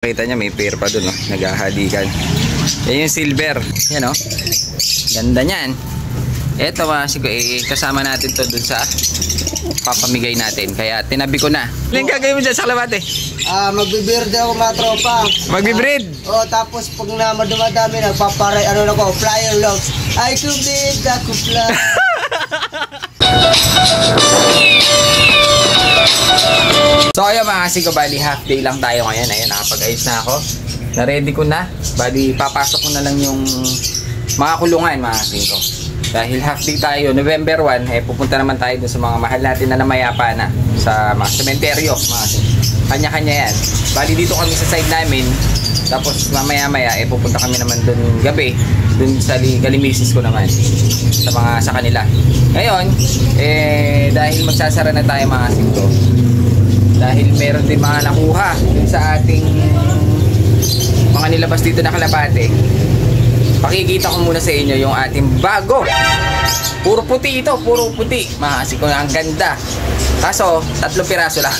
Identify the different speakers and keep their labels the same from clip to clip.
Speaker 1: Kita nyo may pair pa dun, no? Naghahalikan. Yan yung silver. Yan, no? Ganda nyan. Eto kasama natin to dun sa papamigay natin. Kaya tinabi ko na. Ano yung gagawin mo dyan sa kalabate?
Speaker 2: Magbibird ako mga tropa.
Speaker 1: Magbibreed?
Speaker 2: Tapos pag na madumadami, nagpaparay, flyer logs. I could be the kupla.
Speaker 1: So ayun mga kasingko, bali half day lang tayo ngayon. Ayun, nakapag-ayos na ako. Na-ready ko na. Bali papasok ko na lang yung mga kulungan mga kasingko. Dahil half day tayo, November 1, pupunta naman tayo dun sa mga mahal natin na namayapa na sa mga sementeryo. Kanya-kanya yan. Bali dito kami sa side namin. Tapos mamaya-maya, pupunta kami naman dun gabi. Dun sa galimisis ko naman. Sa kanila. Ngayon, dahil magsasara na tayo mga kasingko. Dahil meron din mga nakuha sa ating mga nilabas dito na kalapate. Pakikita ko muna sa inyo yung ating bago. Puro puti ito, puro puti. Makasiko na, ang ganda. Kaso, 3 piraso lang.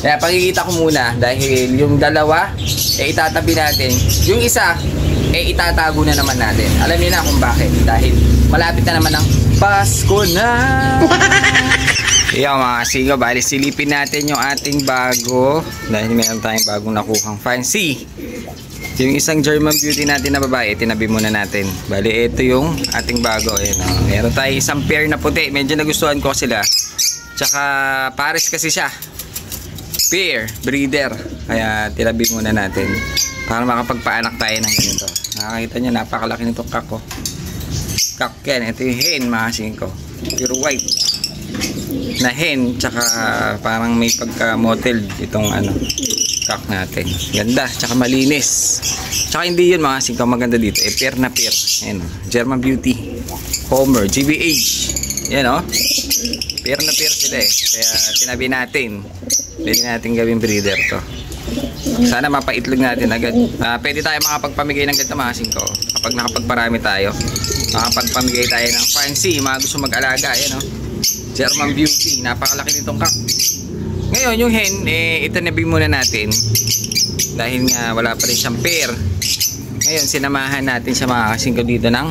Speaker 1: Kaya pakikita ko muna dahil yung dalawa, itatabi natin. Yung isa, itatago na naman natin. Alam niyo na kung bakit. Dahil malapit na naman ang Pasko na. Yan mga kasingko, bali silipin natin yung ating bago. Dahil meron tayong bagong nakuhang fancy. Yung isang German beauty natin na babae, tinabi muna natin. Bali ito yung ating bago. Ayan, meron tayong isang pair na puti. Medyo nagustuhan ko sila. Tsaka pares kasi siya. Pair, breeder. Kaya tinabi muna natin. Para makapagpaanak tayo ng ganito. Nakakita nyo, napakalaki nitong kako. Kak yan, ito yung hen mga kasingko. Pure white na hen, tsaka parang may pagka-mottled itong kak natin. Ganda, tsaka malinis. Tsaka hindi yun mga kasingko, maganda dito. Pair na pair. Ayan, German Beauty, Homer, GBH. Yan pair na pair sila Kaya tinabi natin. Pwede natin gawing breeder to. Sana mapaitlog natin agad. Pwede tayo makapagpamigay ng ganito mga kasingko. Kapag nakapagparami tayo, makapagpamigay tayo ng fancy, mga gusto mag-alaga. Ayan German Beauty, napakalaki nitong kak. Ngayon yung hen, itanabi muna natin. Dahil nga wala pa rin siyang pair. Ngayon sinamahan natin sa mga kasingko dito ng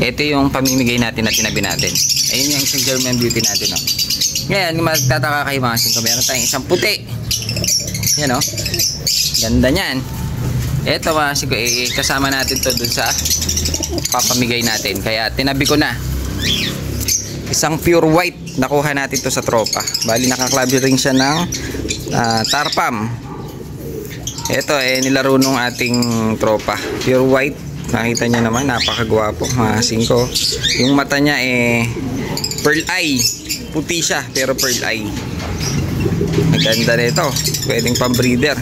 Speaker 1: ito yung pamimigay natin na tinabi natin. Ayun yung isang German Beauty natin Ngayon magtataka kayo mga kasingko, meron tayong isang puti. Yan ganda nyan. Ito mga kasingko, kasama natin to dun sa papamigay natin. Kaya tinabi ko na. Isang pure white, nakuha natin to sa tropa. Bali nakaklabi rin siya ng tarpam. Ito nilaro nung ating tropa. Pure white, nakita nyo naman, napakagwapo mga kasingko. Yung mata niya pearl eye. Puti siya pero pearl eye. Maganda nito, pwedeng pambreeder.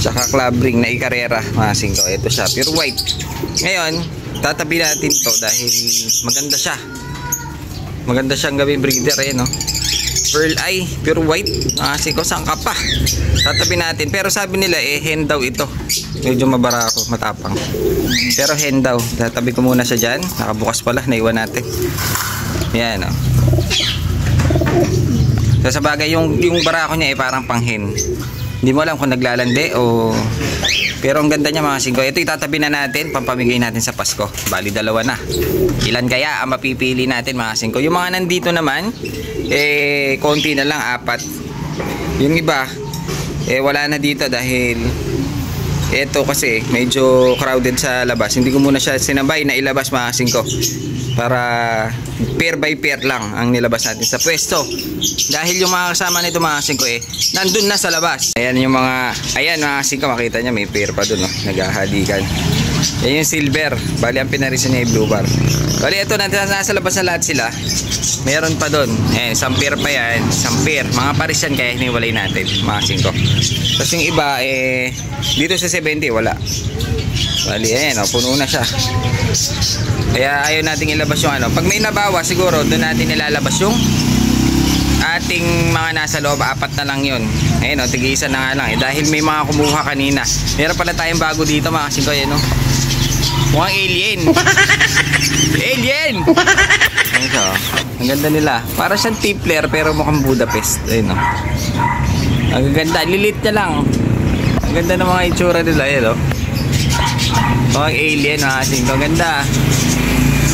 Speaker 1: Tsaka club ring na ikarera mga kasingko. Ito siya, pure white. Ngayon tatabi natin to dahil maganda siya. Maganda siyang gawing breeder Pearl eye, pure white. Kasingko, saan ka pa? Tatabi natin. Pero sabi nila hen daw ito. Medyo mabara ako, matapang. Pero hen daw. Tatabi ko muna siya dyan. Nakabukas pala, naiwan natin. Yan So sa bagay yung barako niya parang pang hen. Hindi mo alam kung naglalandi o... Pero ang ganda niya mga kasingko. Ito itatabi na natin, pampamigay natin sa Pasko. Bali dalawa na. Ilan kaya ang mapipili natin mga kasingko? Yung mga nandito naman, konti na lang, 4. Yung iba, wala na dito dahil ito kasi medyo crowded sa labas. Hindi ko muna siya sinabay na ilabas mga kasingko. Para pair by pair lang ang nilabas natin sa pwesto. Dahil yung mga kasama nito mga kasingko nandun na sa labas. Ayan yung mga, mga kasingko, makita nyo may pair pa dun naghahalikan. Yan yung silver. Bali ang pinarisan niya yung blue bar. Bali ito nasa labas na lahat sila. Meron pa dun. Isang pair pa yan. Isang pair. Mga pares yan kaya hiniwalay natin mga kasingko. Tapos yung iba dito sa 70 wala. Bali puno na siya. Kaya ayaw nating ilabas yung pag may nabawa siguro doon natin ilalabas yung ating mga nasa loob. 4 na lang yun. Ayun tig-isa na nga lang dahil may mga kumuha kanina. Meron pala tayong bago dito mga kasingko. Mukhang alien. Alien. Ito, ang ganda nila. Para siyang Tipler pero mukhang Budapest. Ayun Ang ganda, lilit niya lang. Ang ganda ng mga itsura nila, yun, oh. Mga alien, mga kasing. Ang ganda.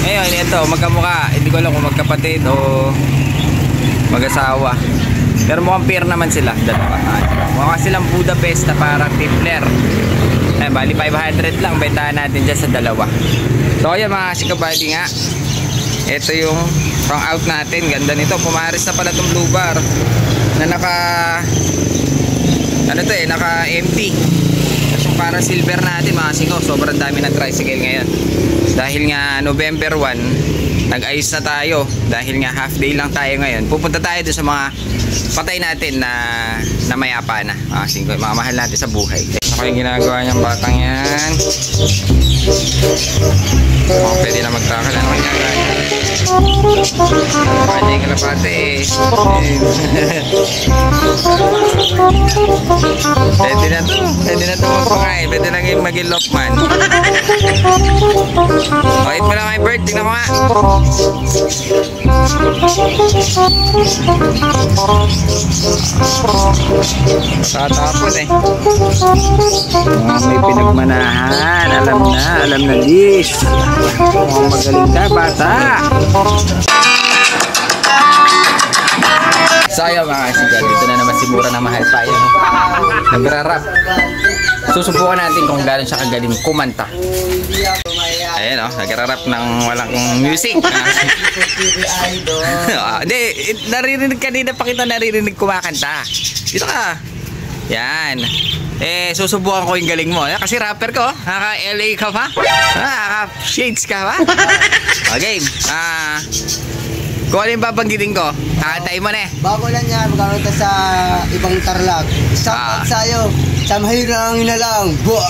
Speaker 1: Ngayon, ito, magkamukha. Hindi ko alam kung magkapatid o mag-asawa. Pero mukhang pair naman sila, dalawa. Mukha silang Budapest na parang Tipler. Eh, bali 500 lang, bentahan natin dyan sa dalawa. So, ayan mga kasikabali nga. Ito yung pang out natin. Ganda nito. Pumaris na pala itong blue bar na naka ano to eh, naka empty. Kasi para silver natin mga siko. Sobrang dami ng tricycle ngayon. Dahil nga November 1, nag-ayos na tayo. Dahil nga half day lang tayo ngayon. Pupunta tayo doon sa mga patay natin na mayapa na. Mga siko, mga mahal natin sa buhay. Ako yung ginagawa niyang batang yan. Oh, pwede na magtakal. Ano kaya kaya? Pwede yung kalapate eh. Pwede na to. Pwede na to magpangay. Pwede na yung maging lokman. O, eat mo lang kay Bert. Tingnan ko nga. Tatapon eh. May pinagmanahan. Alam na Liz. Magaling ka, bata. Sayang mga kasigal. Dito na naman si Mura na mahal tayo. Nagrarap. Susubukan natin kung gano'n siya kagaling kumanta. Ayan o, nagrarap ng walang music. Hindi, naririnig kanina pa kita naririnig kumakanta. Dito ka. Yan. Eh, susubukan ko yung galing mo. Kasi rapper ko, naka-LA ka pa? Naka-shades ka pa? Okay. Kung ano yung babanggitin ko, kakantay mo na eh.
Speaker 2: Bago lang yan, magkakaroon sa ibang tarlag. Shoutout sa'yo. Sa mahirang na lang. Buah!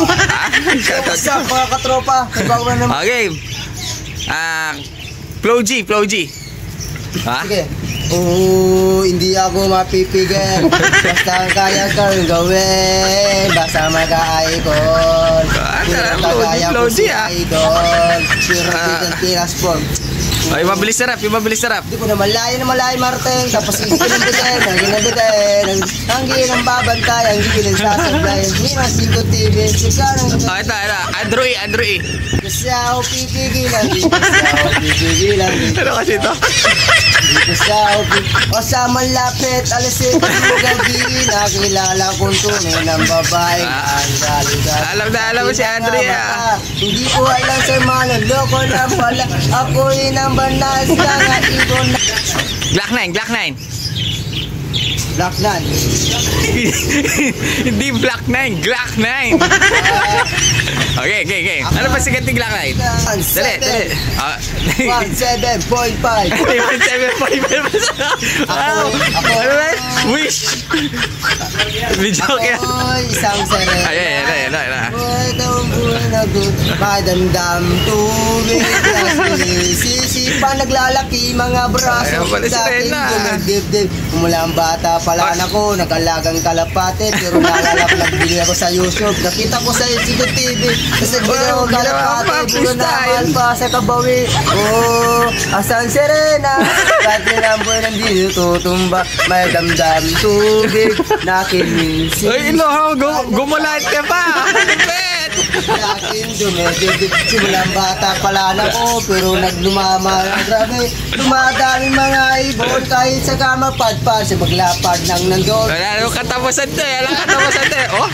Speaker 2: Shoutout sa mga katropa. Bago lang naman.
Speaker 1: Okay. Flow G. Ha?
Speaker 2: Sige. Oo, hindi ako mapipigil. Basta kaya kang gawin. Basta magka-icon. Kagaya ko si Idol. Pira Tiraspon.
Speaker 1: Ay, mabilis na rap.
Speaker 2: Hindi ko na malayo Martin. Tapos ginambitin, ang ginang babantay, ang ginang sasablay. Hindi na Sigo TV.
Speaker 1: Ito. Andrew E.
Speaker 2: Kasi ako pipigilan.
Speaker 1: Ano kasi ito?
Speaker 2: O sa malapit, alisin ko gabi. Nakilala kong tunay ng babae.
Speaker 1: Alam mo si Andrea.
Speaker 2: Hindi ko alam sa mga loko lang pala. Ako'y nang banas na nga ibon na.
Speaker 1: Glock 9.
Speaker 2: Black Nun.
Speaker 1: Hindi Black 9, Glock 9. Okay. Ano pa sigat ni Glock 9? Dali.
Speaker 2: 17.5.
Speaker 1: 17.5. Wow. Ano ba? Wish. Video kaya.
Speaker 2: Ako'y isang serena.
Speaker 1: Ayan.
Speaker 2: Itong buhay na good. Madamdam tubig. Sisipa naglalaki mga braso.
Speaker 1: Ayan pala si Rena.
Speaker 2: Dibdib. Mula ang bata pala ako. Nag-alagang kalapate. Pero nagbili ako sa YouTube. Nakita ko sa Sigo TV. Kasi ginawa kalapate. Pero naman pa sa kabawi. Oh, asang serena. Kahit nilamboy ng dito tutumba. May damdam tubig. Nakinisip.
Speaker 1: Ay, gumulat ka pa. Pet.
Speaker 2: Lakin dumedid. Simulang bata pala na ko. Pero naglumama. Grabe. Dumadami mga ibon. Kahit sa kama padpad. Sa maglapad ng nandun.
Speaker 1: Wala katapusan to eh. Oh,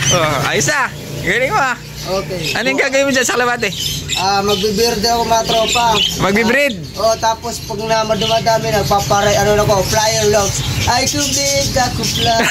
Speaker 1: ayos ah. Galing mo ah.
Speaker 2: Okay.
Speaker 1: Anong gagawin mo dyan sa kalabate?
Speaker 2: Magbibirde ako mga tropa.
Speaker 1: Magbibreed?
Speaker 2: Tapos pag na dumadami, nagpaparay, flyer logs. I could be the kupla.